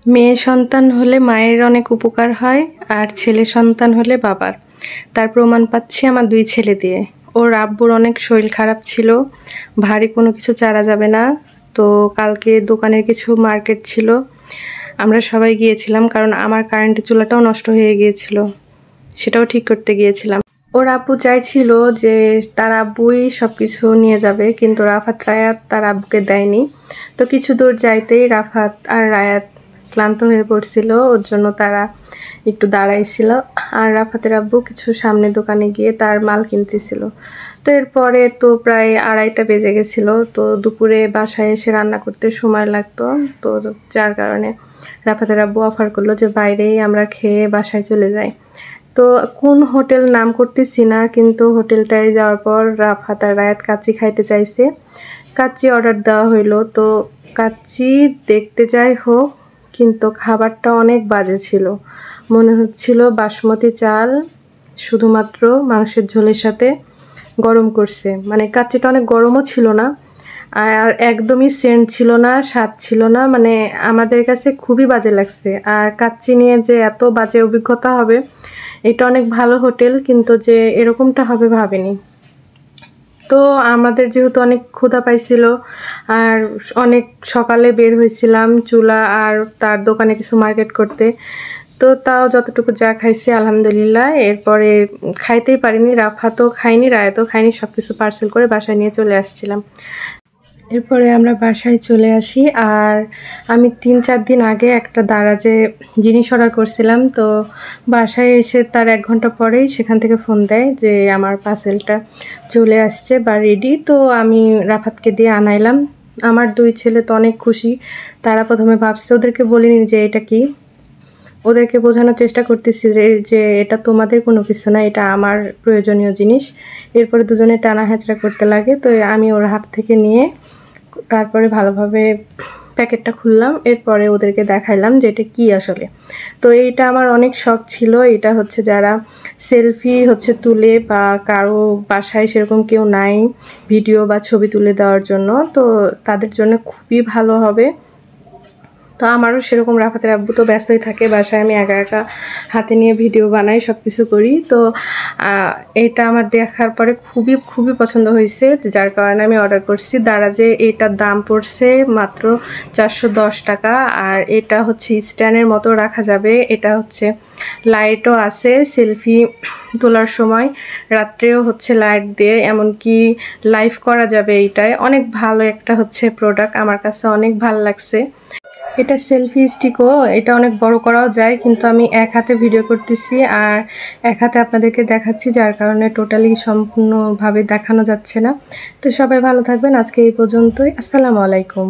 মেয়ে সন্তান হলে মায়ের অনেক উপকার হয়, আর ছেলে সন্তান হলে বাবার। তার প্রমাণ পাচ্ছি আমার দুই ছেলে দিয়ে। ওর আব্বুর অনেক শরীর খারাপ ছিল, ভারী কোনো কিছু চারা যাবে না। তো কালকে দোকানের কিছু মার্কেট ছিল, আমরা সবাই গিয়েছিলাম, কারণ আমার কারেন্টের চুলাটাও নষ্ট হয়ে গিয়েছিল, সেটাও ঠিক করতে গিয়েছিলাম। ওর আব্বু চাইছিল যে তার আব্বুই সব কিছু নিয়ে যাবে, কিন্তু রাফাত রায়াত তার আব্বুকে দেয়নি। তো কিছু দূর যাইতেই রাফাত আর রায়াত ক্লান্ত হয়ে পড়ছিল, ওর জন্য তারা একটু দাঁড়াইছিল। আর রাফাতের আব্বু কিছু সামনে দোকানে গিয়ে তার মাল কিনতেছিল। তো এরপরে তো প্রায় 2:30টা বেজে গেছিলো। তো দুপুরে বাসায় এসে রান্না করতে সময় লাগতো, তো যার কারণে রাফাতের আব্বু অফার করলো যে বাইরেই আমরা খেয়ে বাসায় চলে যাই। তো কোন হোটেল নাম করতেছি না, কিন্তু হোটেলটায় যাওয়ার পর রাফাত আর রায়াত কাচ্চি খাইতে চাইছে। কাচ্চি অর্ডার দেওয়া হইলো। তো কাচ্চি দেখতে যাই হোক, কিন্তু খাবারটা অনেক বাজে ছিল। মনে হচ্ছিল বাসমতি চাল শুধুমাত্র মাংসের ঝোলের সাথে গরম করছে, মানে কাচ্চিটা অনেক গরমও ছিল না, আর একদমই সেন্ট ছিল না, স্বাদ ছিল না, মানে আমাদের কাছে খুবই বাজে লাগছে। আর কাচ্চি নিয়ে যে এত বাজে অভিজ্ঞতা হবে, এটা অনেক ভালো হোটেল, কিন্তু যে এরকমটা হবে ভাবিনি। তো আমাদের যেহেতু অনেক ক্ষুধা পাইছিল, আর অনেক সকালে বের হয়েছিলাম চুলা আর তার দোকানে কিছু মার্কেট করতে, তো তাও যতটুকু যা খাইছি আলহামদুলিল্লাহ। এরপরে খাইতেই পারিনি, রাফাতও খাইনি, রায়াতও খাইনি, সব কিছু পার্সেল করে বাসায় নিয়ে চলে আসছিলাম। এরপরে আমরা বাসায় চলে আসি। আর আমি 3-4 দিন আগে একটা দারাজে জিনিস অর্ডার করছিলাম, তো বাসায় এসে তার 1 ঘন্টা পরেই সেখান থেকে ফোন দেয় যে আমার পার্সেলটা চলে আসছে বা রেডি। তো আমি রাফাতকে দিয়ে আনাইলাম। আমার 2 ছেলে তো অনেক খুশি। তারা প্রথমে ভাবছে, ওদেরকে বলিনি যে এটা কি, ওদেরকে বোঝানোর চেষ্টা করতেছি যে এটা তোমাদের কোনো কিছু না, এটা আমার প্রয়োজনীয় জিনিস। এরপরে দুজনে টানা হেঁচড়া করতে লাগে। তো আমি ওর হাত থেকে নিয়ে তারপরে ভালোভাবে প্যাকেটটা খুললাম, এরপরে ওদেরকে দেখাইলাম যে এটা কী আসলে। তো এইটা আমার অনেক শখ ছিল। এটা হচ্ছে যারা সেলফি তুলে, বা কারো বাসায় সেরকম কেউ নাই ভিডিও বা ছবি তুলে দেওয়ার জন্য, তো তাদের জন্য খুবই ভালো হবে। তো আমারও সেরকম, রাফাতের আব্বু তো ব্যস্তই থাকে বাসায়, আমি একা একা হাতে নিয়ে ভিডিও বানাই, সব কিছু করি। তো এটা আমার দেখার পরে খুবই খুবই পছন্দ হয়েছে, যার কারণে আমি অর্ডার করছি। দারাজে এটার দাম পড়ছে মাত্র 410 টাকা। আর এটা হচ্ছে স্ট্যান্ডের মতো রাখা যাবে, এটা হচ্ছে লাইটও আছে সেলফি তোলার সময়, রাত্রেও লাইট দিয়ে এমনকি লাইভ করা যাবে। এইটায় অনেক ভালো একটা প্রোডাক্ট, আমার কাছে অনেক ভালো লাগছে। এটা সেলফি স্টিকও, এটা অনেক বড় করাও যায়, কিন্তু আমি এক হাতে ভিডিও করতেছি আর এক হাতে আপনাদেরকে দেখাচ্ছি, যার কারণে টোটালি সম্পূর্ণভাবে দেখানো যাচ্ছে না। তো সবাই ভালো থাকবেন, আজকে এই পর্যন্তই। আসসালামু আলাইকুম।